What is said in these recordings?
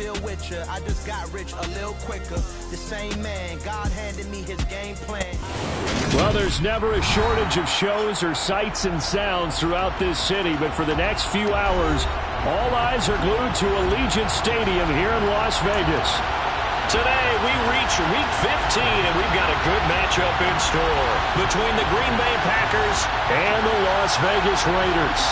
still with you. I just got rich a little quicker. The same man, God handed me his game plan. Well, there's never a shortage of shows or sights and sounds throughout this city, but for the next few hours, all eyes are glued to Allegiant Stadium here in Las Vegas. Today, we reach Week 15, and we've got a good matchup in store between the Green Bay Packers and the Las Vegas Raiders.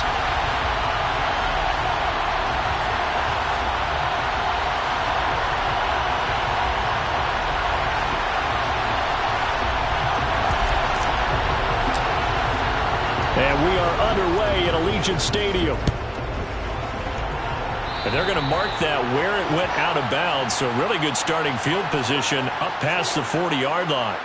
And we are underway at Allegiant Stadium. And they're going to mark that where it went out of bounds. So really good starting field position up past the 40-yard line.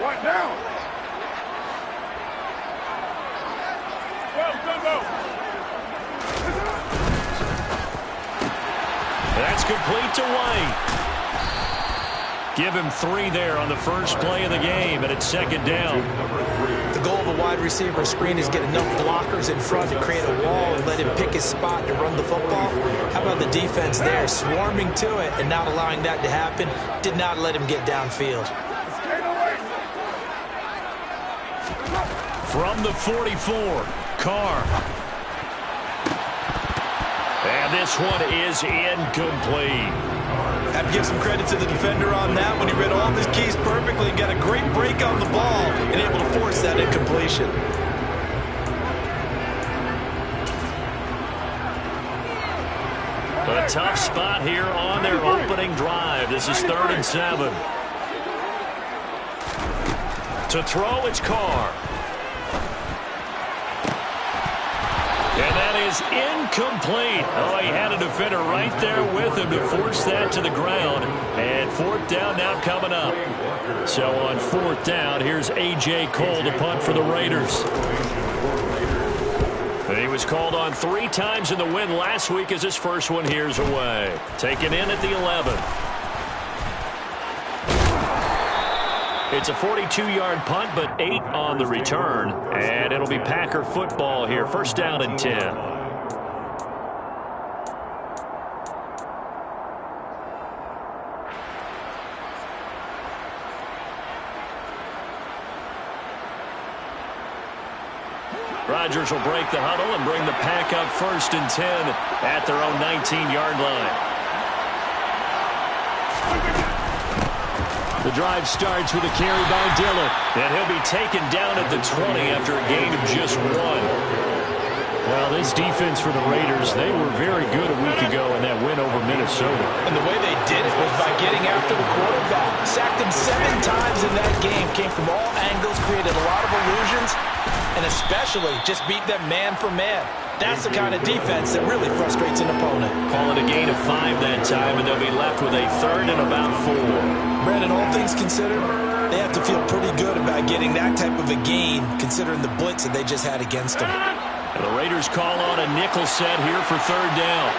What now? Go. That's complete to White. Give him 3 there on the first play of the game, and it's second down. The goal of a wide receiver screen is get enough blockers in front to create a wall and let him pick his spot to run the football. How about the defense there, swarming to it and not allowing that to happen? Did not let him get downfield. From the 44, Carr. And this one is incomplete. I have to give some credit to the defender on that when he read all of his keys perfectly and got a great break on the ball and able to force that incompletion. A tough spot here on their opening drive. This is 3rd and 7. To throw, it's Carr. And that is incomplete. Oh, he had a defender right there with him to force that to the ground. And 4th down now coming up. So on 4th down, here's A.J. Cole to punt for the Raiders. And he was called on 3 times in the win last week as his first one here's away. Taken in at the 11. It's a 42-yard punt, but 8 on the return. And it'll be Packer football here. 1st down and 10. Rodgers will break the huddle and bring the Pack up 1st and 10 at their own 19-yard line. The drive starts with a carry by Dillon. And he'll be taken down at the 20 after a gain of just 1. Well, this defense for the Raiders, they were very good a week ago in that win over Minnesota. And the way they did it was by getting after the quarterback. Sacked him 7 times in that game. Came from all angles, created a lot of illusions, and especially just beat them man for man. That's the kind of defense that really frustrates an opponent. Call it a gain of 5 that time, and they'll be left with a 3rd and about 4. Brandon, all things considered, they have to feel pretty good about getting that type of a gain, considering the blitz that they just had against them. And the Raiders call on a nickel set here for 3rd down.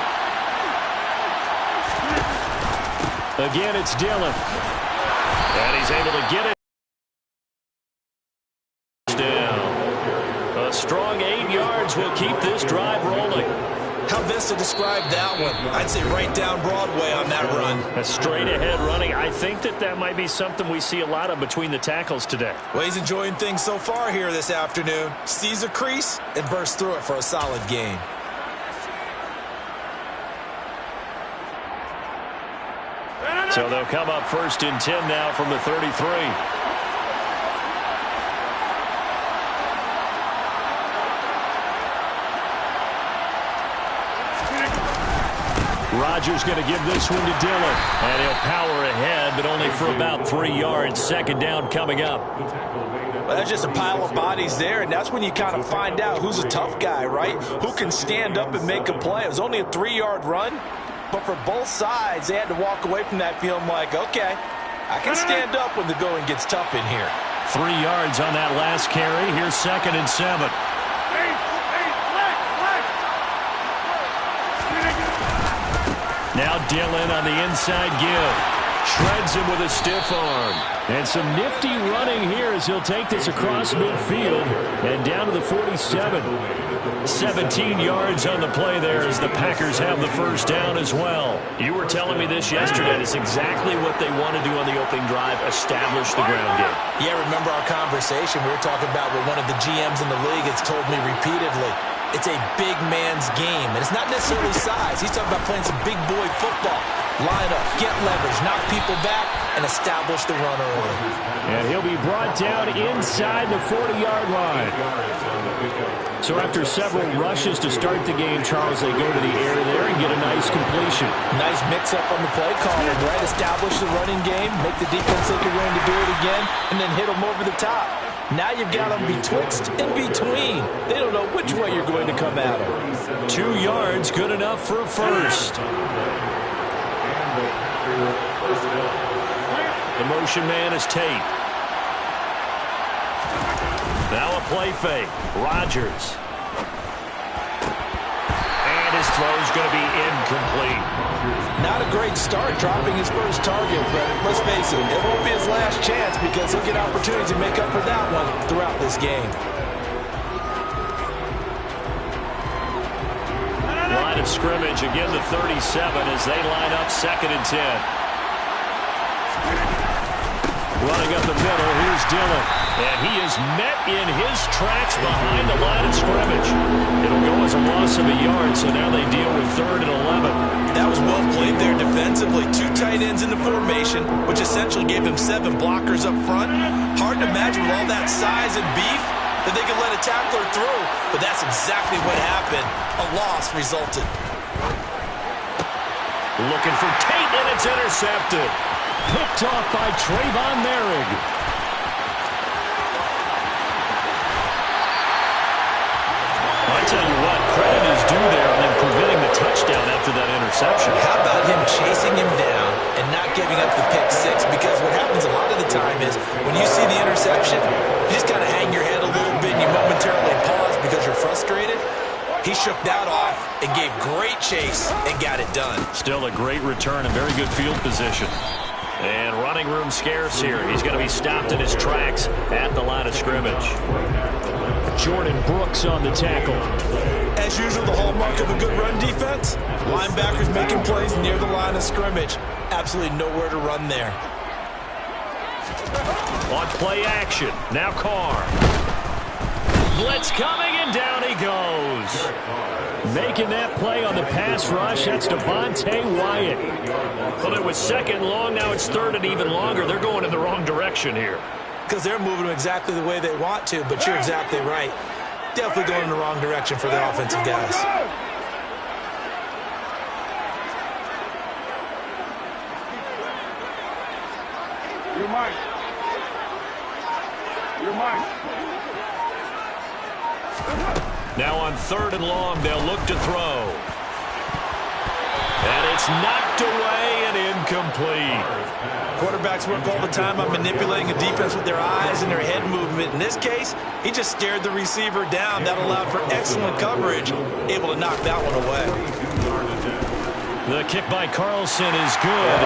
Again, it's Dillon. And he's able to get it down. A strong 8 yards will keep this drive rolling. How best to describe that one? I'd say right down Broadway on that run. A straight-ahead running. I think that might be something we see a lot of between the tackles today. Well, he's enjoying things so far here this afternoon. Sees a crease and bursts through it for a solid gain. So they'll come up 1st and 10 now from the 33. Rodgers going to give this one to Dillon. And he'll power ahead, but only for about 3 yards. 2nd down coming up. Well, that's just a pile of bodies there, and that's when you kind of find out who's a tough guy, right? Who can stand up and make a play. It was only a 3-yard run, but for both sides, they had to walk away from that feeling like, okay, I can stand up when the going gets tough in here. 3 yards on that last carry. Here's 2nd and 7. Now Dillon on the inside give. Shreds him with a stiff arm. And some nifty running here as he'll take this across midfield and down to the 47. 17 yards on the play there as the Packers have the first down as well. You were telling me this yesterday. It's exactly what they want to do on the opening drive, establish the ground game. Yeah, remember our conversation? We were talking about what one of the GMs in the league has told me repeatedly. It's a big man's game, and it's not necessarily size. He's talking about playing some big boy football. Line up, get leverage, knock people back, and establish the run early. And he'll be brought down inside the 40-yard line. So after several rushes to start the game, Charles, they go to the air there and get a nice completion. Nice mix-up on the play calling, right? Establish the running game, make the defense think you're going to do it again, and then hit them over the top. Now you've got them betwixt and between. They don't know which way you're going to come at them. 2 yards, good enough for a first. The motion man is Tate. Now a play fake. Rodgers. And his throw's going to be incomplete. Not a great start dropping his first target, but let's face it, it won't be his last chance because he'll get opportunities to make up for that one throughout this game. Line of scrimmage, again the 37 as they line up 2nd and 10. Running up the middle, here's Dillon. And he is met in his tracks behind the line of scrimmage. It'll go as a loss of a yard, so now they deal with 3rd and 11. That was well played there defensively. 2 tight ends in the formation, which essentially gave them 7 blockers up front. Hard to imagine with all that size and beef that they could let a tackler through, but that's exactly what happened. A loss resulted. Looking for Tate, and it's intercepted. Picked off by Trayvon Merrick. I tell you what, credit is due there and then preventing the touchdown after that interception. How about him chasing him down and not giving up the pick six? Because what happens a lot of the time is when you see the interception, you just kind of hang your head a little bit and you momentarily pause because you're frustrated. He shook that off and gave great chase and got it done. Still a great return and very good field position. And running room scarce here. He's going to be stopped in his tracks at the line of scrimmage. Jordan Brooks on the tackle. As usual, the hallmark of a good run defense, linebackers making plays near the line of scrimmage. Absolutely nowhere to run there. On play action. Now Carr. Blitz coming, and down he goes. Making that play on the pass rush, that's Devontae Wyatt. Well, it was 2nd long, now it's 3rd and even longer. They're going in the wrong direction here. Because they're moving them exactly the way they want to, but you're exactly right. Definitely going in the wrong direction for the offensive guys. You're mine. You're mine. Now on 3rd and long, they'll look to throw. And it's knocked away and incomplete. Quarterbacks work all the time on manipulating a defense with their eyes and their head movement. In this case, he just stared the receiver down. That allowed for excellent coverage, able to knock that one away. The kick by Carlson is good.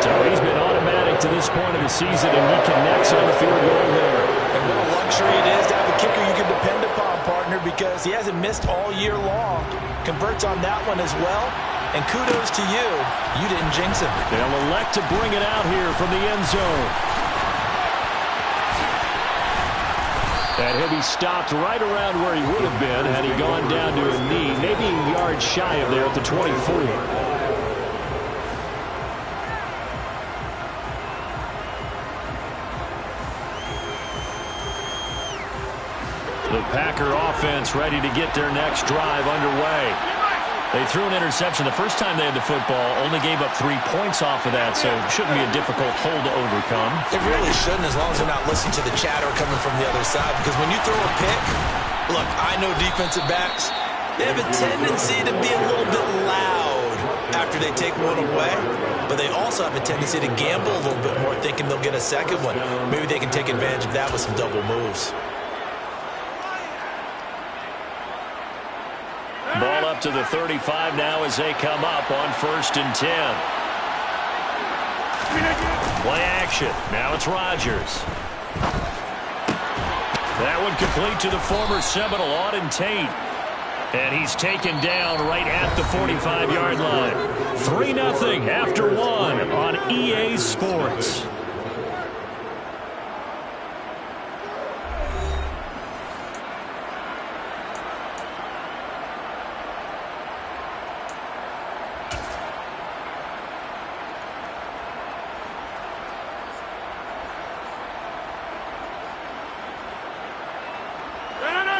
So he's been automatic to this point of the season, and he connects on the field goal there. And what a luxury it is to have a kicker you can depend upon, partner, because he hasn't missed all year long. Converts on that one as well. And kudos to you. You didn't jinx him. They'll elect to bring it out here from the end zone. And he'll be stopped right around where he would have been had he gone down to a knee, maybe a yard shy of there at the 24. The Packer offense ready to get their next drive underway. They threw an interception the first time they had the football, only gave up 3 points off of that, so it shouldn't be a difficult hole to overcome. It really shouldn't, as long as they're not listening to the chatter coming from the other side, because when you throw a pick, look, I know defensive backs, they have a tendency to be a little bit loud after they take one away. but they also have a tendency to gamble a little bit more, thinking they'll get a second one. Maybe they can take advantage of that with some double moves. Ball up to the 35 now as they come up on 1st and 10. Play action. Now it's Rodgers. That one complete to the former Seminole, Auden Tate. And he's taken down right at the 45-yard line. 3-0 after 1 on EA Sports.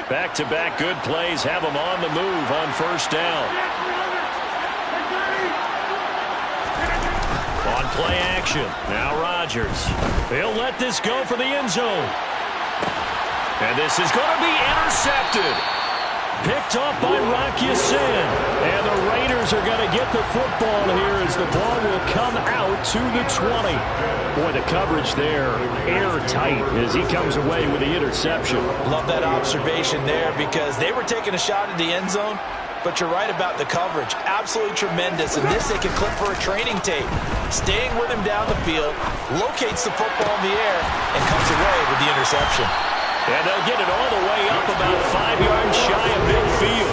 Back-to-back good plays have them on the move on 1st down. On play action, now Rodgers. He'll let this go for the end zone. And this is going to be intercepted. Picked off by Rock Ya-Sin. And the Raiders are going to get the football here as the ball will come out to the 20. Boy, the coverage there, airtight as he comes away with the interception. Love that observation there because they were taking a shot at the end zone, but you're right about the coverage. Absolutely tremendous, and this they can clip for a training tape. Staying with him down the field, locates the football in the air, and comes away with the interception. And they'll get it all the way up about 5 yards shy of midfield.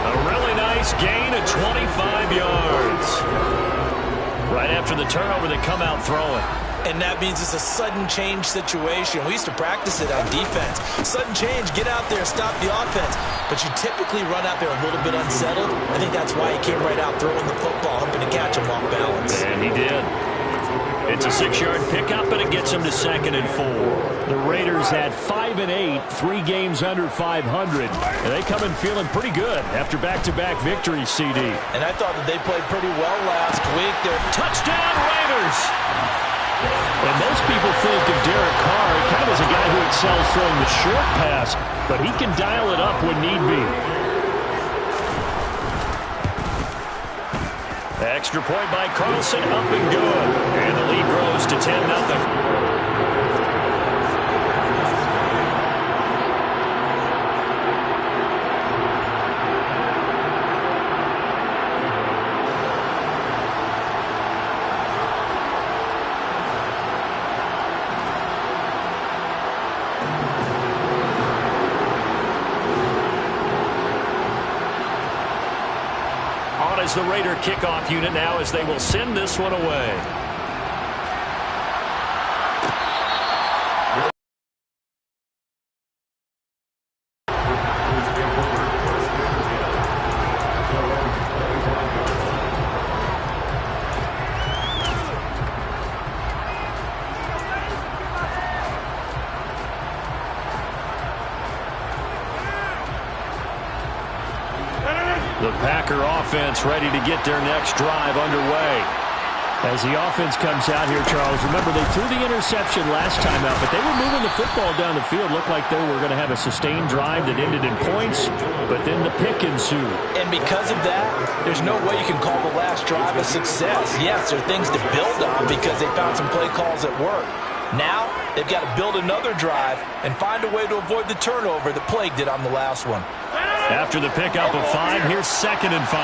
A really nice gain of 25 yards. Right after the turnover, they come out throwing. And that means it's a sudden change situation. We used to practice it on defense. Sudden change, get out there, stop the offense. But you typically run out there a little bit unsettled. I think that's why he came right out throwing the football, hoping to catch him off balance. And he did. It's a 6-yard pickup, and it gets him to 2nd and 4. The Raiders had 5 and 8, 3 games under 500. And they come in feeling pretty good after back-to-back victories, CD. And I thought that they played pretty well last week. They're touchdown Raiders. And most people think of Derek Carr kind of as a guy who excels throwing the short pass, but he can dial it up when need be. Extra point by Carlson, up and good. And the lead grows to 10-0. Is the Raider kickoff unit now as they will send this one away. The Packer offense ready to get their next drive underway. As the offense comes out here, Charles, remember they threw the interception last time out, but they were moving the football down the field. Looked like they were going to have a sustained drive that ended in points, but then the pick ensued. And because of that, there's no way you can call the last drive a success. Yes, there are things to build on because they found some play calls that work. Now, they've got to build another drive and find a way to avoid the turnover that plagued it on the last one. After the pickup of 5, here's 2nd and 5.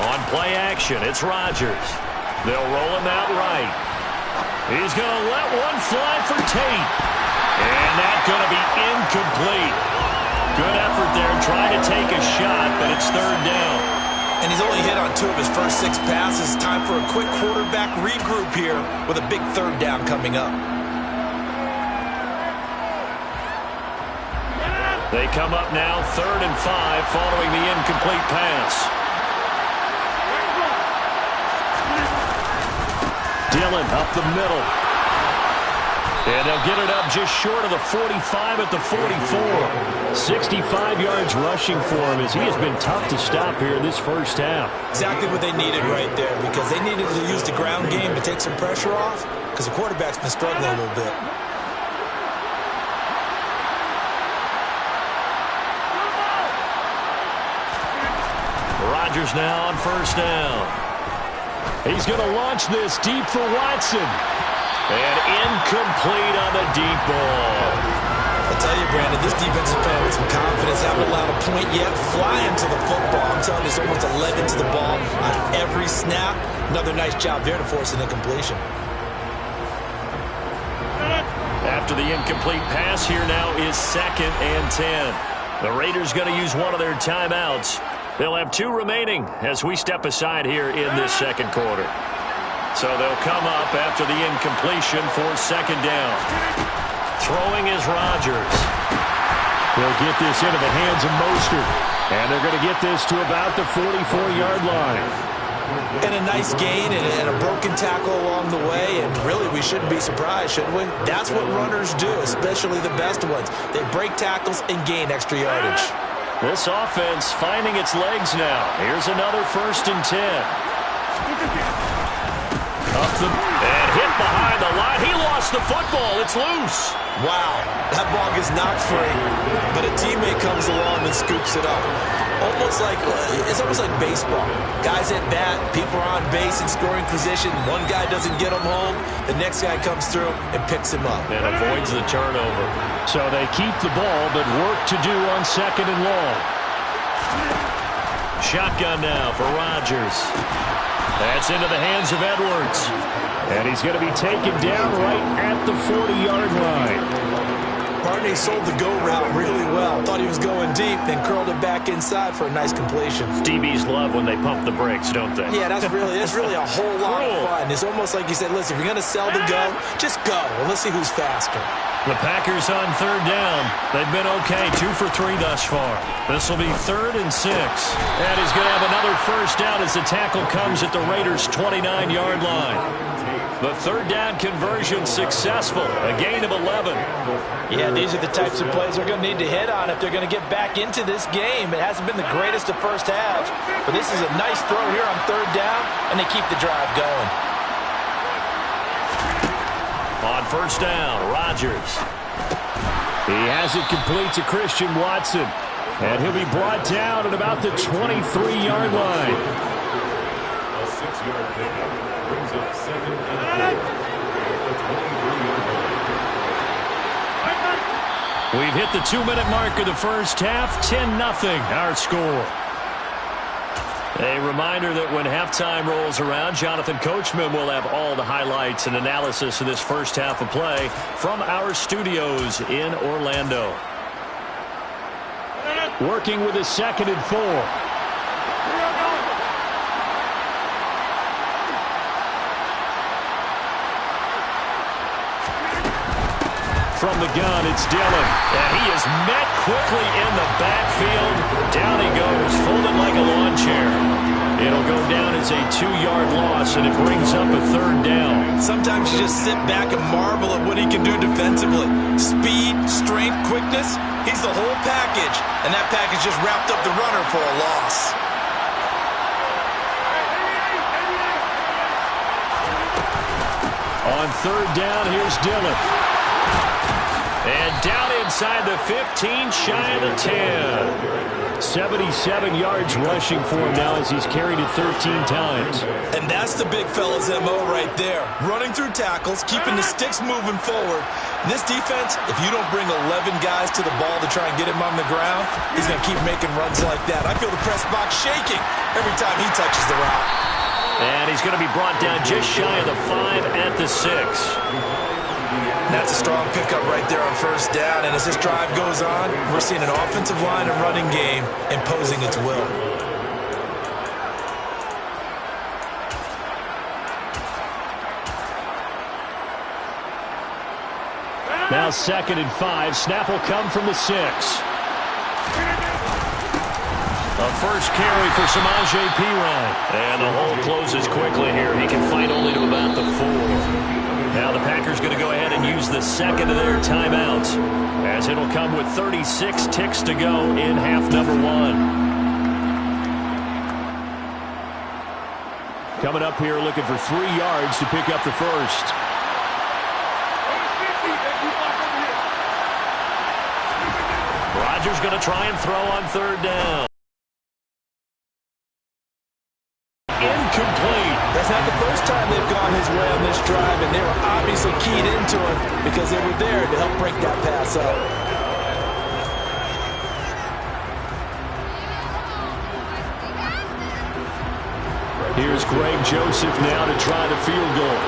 On play action, it's Rodgers. They'll roll him out right. He's going to let one fly for Tate. And that's going to be incomplete. Good effort there, trying to take a shot, but it's 3rd down. And he's only hit on 2 of his first 6 passes. Time for a quick quarterback regroup here with a big 3rd down coming up. They come up now 3rd and 5 following the incomplete pass. Dillon up the middle. And they'll get it up just short of the 45 at the 44. 65 yards rushing for him as he has been tough to stop here in this first half. Exactly what they needed right there because they needed to use the ground game to take some pressure off because the quarterback's been struggling a little bit. Rodgers now on first down. He's going to launch this deep for Watson. And incomplete on the deep ball. I'll tell you, Brandon, this defense is playing with some confidence. Haven't allowed a point yet. Flying to the football. I'm telling you, it's almost 11 to the ball on every snap. Another nice job there to force an incompletion. After the incomplete pass, here now is 2nd and 10. The Raiders going to use one of their timeouts. They'll have 2 remaining as we step aside here in this second quarter. So they'll come up after the incompletion for 2nd down. Throwing is Rodgers. They'll get this into the hands of Mostert. And they're going to get this to about the 44-yard line. And a nice gain and a broken tackle along the way. And really, we shouldn't be surprised, should we? That's what runners do, especially the best ones. They break tackles and gain extra yardage. This offense finding its legs now. Here's another 1st and 10. And hit behind the line. He lost the football. It's loose. Wow, that ball gets knocked free, but a teammate comes along and scoops it up. It's almost like baseball. Guys at bat, people are on base in scoring position. One guy doesn't get him home. The next guy comes through and picks him up. And avoids the turnover. So they keep the ball, but work to do on 2nd and long. Shotgun now for Rodgers. That's into the hands of Edwards. And he's going to be taken down right at the 40-yard line. Barney sold the go route really well. Thought he was going deep, then curled it back inside for a nice completion. DBs love when they pump the brakes, don't they? Yeah, that's really a whole lot of fun. It's almost like you said, listen, if you're going to sell the go, just go. Well, let's see who's faster. The Packers on 3rd down. They've been okay, 2 for 3 thus far. This will be 3rd and 6. And he's going to have another 1st down as the tackle comes at the Raiders' 29-yard line. The 3rd down conversion successful, a gain of 11. Yeah, these are the types of plays they're going to need to hit on if they're going to get back into this game. It hasn't been the greatest of first halves, but this is a nice throw here on 3rd down, and they keep the drive going. On 1st down, Rodgers. He has it complete to Christian Watson. And he'll be brought down at about the 23-yard line. A 6-yard pickup brings up 2nd and 4. We've hit the 2-minute mark of the first half. 10-0 our score. A reminder that when halftime rolls around, Jonathan Coachman will have all the highlights and analysis of this first half of play from our studios in Orlando. Working with a 2nd and 4. From the gun, it's Dillon. And he is met quickly in the backfield. Down he goes, folded like a lawn chair. It'll go down as a 2-yard loss, and it brings up a 3rd down. Sometimes you just sit back and marvel at what he can do defensively. Speed, strength, quickness, he's the whole package. And that package just wrapped up the runner for a loss. On 3rd down, here's Dillon. And down inside the 15, shy of the 10. 77 yards rushing for him now as he's carried it 13 times. And that's the big fella's MO right there. Running through tackles, keeping the sticks moving forward. And this defense, if you don't bring 11 guys to the ball to try and get him on the ground, he's going to keep making runs like that. I feel the press box shaking every time he touches the route. And he's going to be brought down just shy of the 5 at the 6. That's a strong pickup right there on 1st down. And as this drive goes on, we're seeing an offensive line and running game imposing its will. Now 2nd and 5. Snap will come from the 6. A first carry for Samaje Perine. And the hole closes quickly here. He can fight only to about the 4. Now the Packers going to go ahead and use the 2nd of their timeouts, as it'll come with 36 ticks to go in half number 1. Coming up here looking for 3 yards to pick up the 1st. Rodgers going to try and throw on 3rd down. to him because they were there to help break that pass up. Here's Greg Joseph now to try the field goal.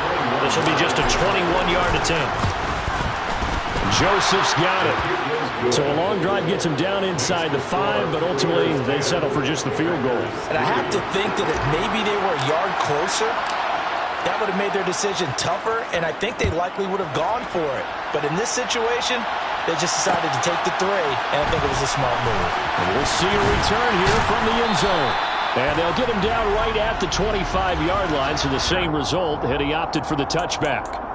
This will be just a 21-yard attempt. Joseph's got it. So a long drive gets him down inside the 5, but ultimately they settle for just the field goal. And I have to think that if maybe they were a yard closer, that would have made their decision tougher, and I think they likely would have gone for it. But in this situation, they just decided to take the 3, and I think it was a smart move. And we'll see a return here from the end zone. And they'll get him down right at the 25-yard line, so the same result, had he opted for the touchback.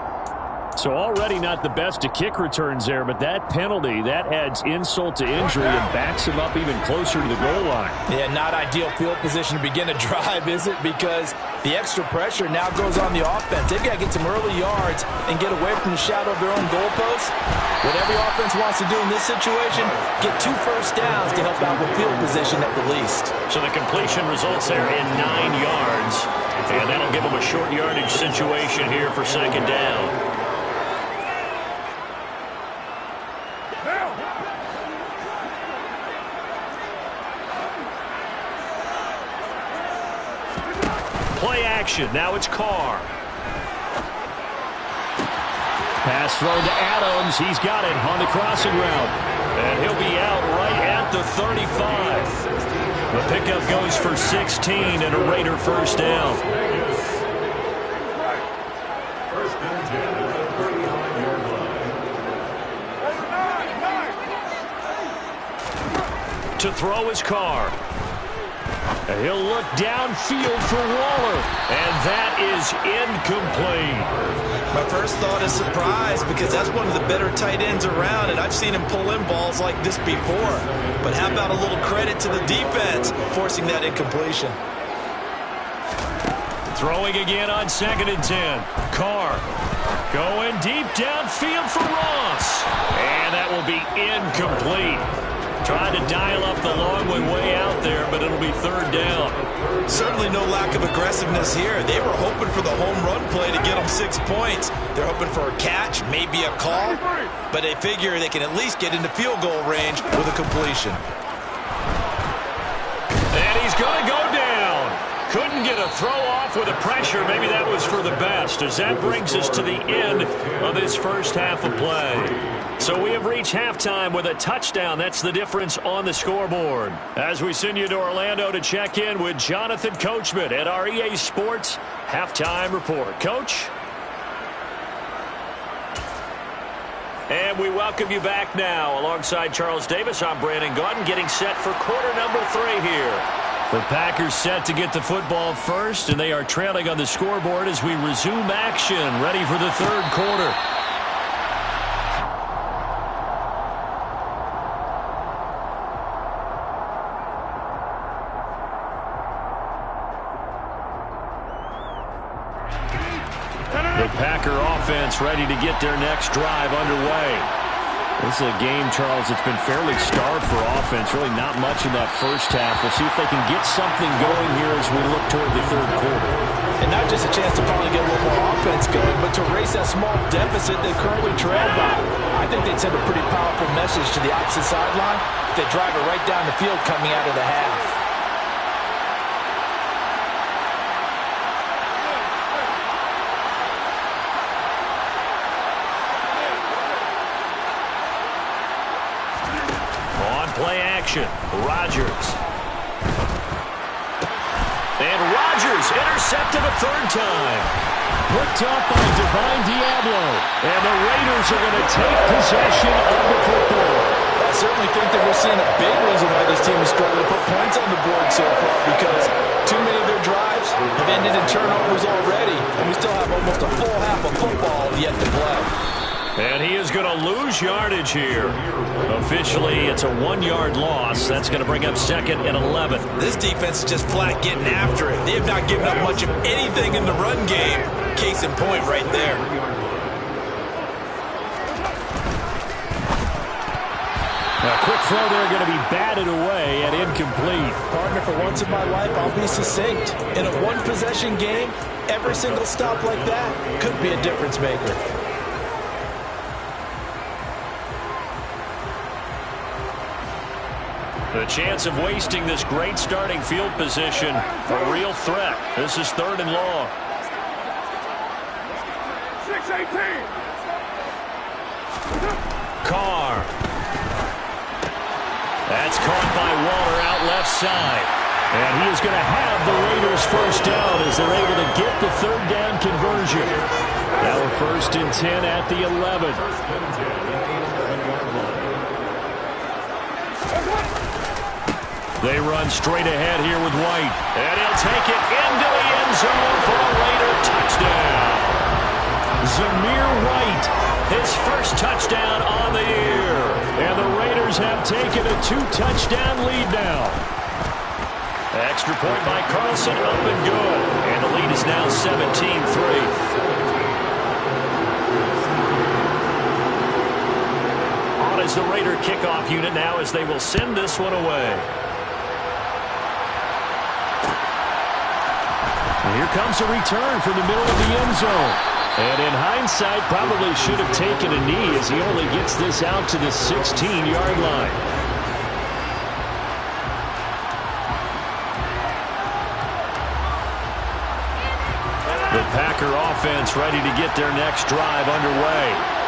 So already not the best of kick returns there, but that penalty, that adds insult to injury and backs him up even closer to the goal line. Yeah, not ideal field position to begin a drive, is it? Because the extra pressure now goes on the offense. They've got to get some early yards and get away from the shadow of their own goalposts. What every offense wants to do in this situation, get 2 first downs to help out with field position at the least. So the completion results there in 9 yards. And that'll give them a short yardage situation here for second down. Play action. Now it's Carr. Pass thrown to Adams. He's got it on the crossing route. And he'll be out right at the 35. The pickup goes for 16 and a Raider first down. First and 10 at the 35-yard line. To throw is Carr. He'll look downfield for Waller. And that is incomplete. My first thought is surprise because that's one of the better tight ends around, and I've seen him pull in balls like this before. But how about a little credit to the defense forcing that incompletion? Throwing again on 2nd and 10. Carr going deep downfield for Ross. And that will be incomplete. Trying to dial up the long one way out there, but it'll be 3rd down. Certainly no lack of aggressiveness here. They were hoping for the home run play to get them 6 points. They're hoping for a catch, maybe a call, but they figure they can at least get into field goal range with a completion. And he's going to go down. Couldn't get a throw off with the pressure. Maybe that was for the best, as that brings us to the end of this first half of play. So we have reached halftime with a touchdown. That's the difference on the scoreboard. As we send you to Orlando to check in with Jonathan Coachman at our EA Sports Halftime Report. Coach? And we welcome you back now. Alongside Charles Davis, I'm Brandon Gaudin, getting set for quarter number 3 here. The Packers set to get the football first, and they are trailing on the scoreboard as we resume action, ready for the 3rd quarter. The Packer offense ready to get their next drive underway. This is a game, Charles, that's been fairly starved for offense. Really not much in that first half. We'll see if they can get something going here as we look toward the 3rd quarter. And not just a chance to finally get a little more offense going, but to erase that small deficit they currently trail by. I think they'd send a pretty powerful message to the opposite sideline if they drive it right down the field coming out of the half. Play action. Rodgers. And Rodgers intercepted a 3rd time. Picked up by Divine Diablo. And the Raiders are going to take possession of the football. I certainly think that we're seeing a big reason why this team is struggling to put points on the board so far, because too many of their drives have ended in turnovers already, and we still have almost a full half of football yet to play. And he is going to lose yardage here. Officially, it's a 1-yard loss. That's going to bring up 2nd and 11. This defense is just flat getting after it. They have not given up much of anything in the run game. Case in point right there. A quick throw there going to be batted away and incomplete. Partner, for once in my life, I'll be succinct. In a one-possession game, every single stop like that could be a difference maker. The chance of wasting this great starting field position, a real threat. This is 3rd and long. 6-18. Carr. That's caught by Waller out left side. And he is going to have the Raiders first down as they're able to get the 3rd down conversion. Now a 1st and 10 at the 11. They run straight ahead here with White. And he'll take it into the end zone for a Raider touchdown. Zamir White, his first touchdown on the year. And the Raiders have taken a 2-touchdown lead now. Extra point by Carlson, up and good. And the lead is now 17-3. On is the Raider kickoff unit now as they will send this one away. And here comes a return from the middle of the end zone. And in hindsight, probably should have taken a knee as he only gets this out to the 16-yard line. The Packer offense ready to get their next drive underway.